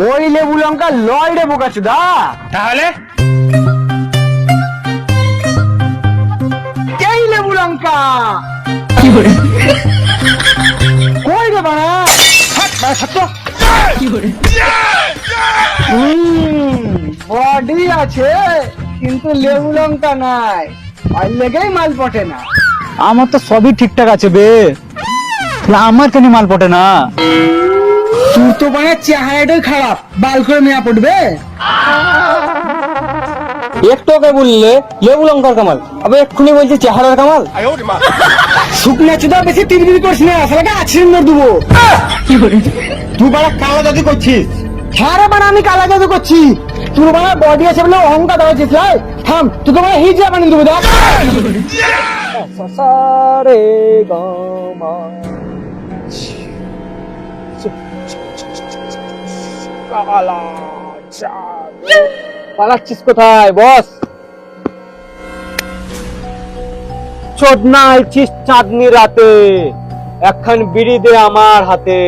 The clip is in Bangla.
ওই লেবু লঙ্কা লয় রে বোকাচোদা। তাহলে এই লেবু লঙ্কা কই রে বাড়া? বডি আছে কিন্তু লেবু লঙ্কা নাই, আর লেগেই মাল পটে না। আমার তো সবই ঠিকঠাক আছে বে, আমার কেন মাল পটে না? তোর তো মানে চেহারাটাই খারাপ, বাল করে মেয়া পড়বে। একটু আগে বললে লেবু লঙ্কার কামাল, আবার এক্ষুনি বলছে চেহারার কামাল। শুকনা চুদা বেশি তিরবির করিস না, শালাকে আছড়ে মেরে দেবো। তুই বাড়া কালা জাদু করছিস। হ্যাঁ রে বাড়া, আমি কালা জাদু করছি। তোর বাড়া বডি আছে বলে অহংকার দেখাচ্ছিস। থাম, তুই তো বাড়া হিজড়া বানিয়ে দেবো। দেখ সারে গামা পালাচ্ছিস কোথায় বস? চোদনা আইছিস চাঁদনি রাতে, একখান বিড়ি দে আমার হাতে।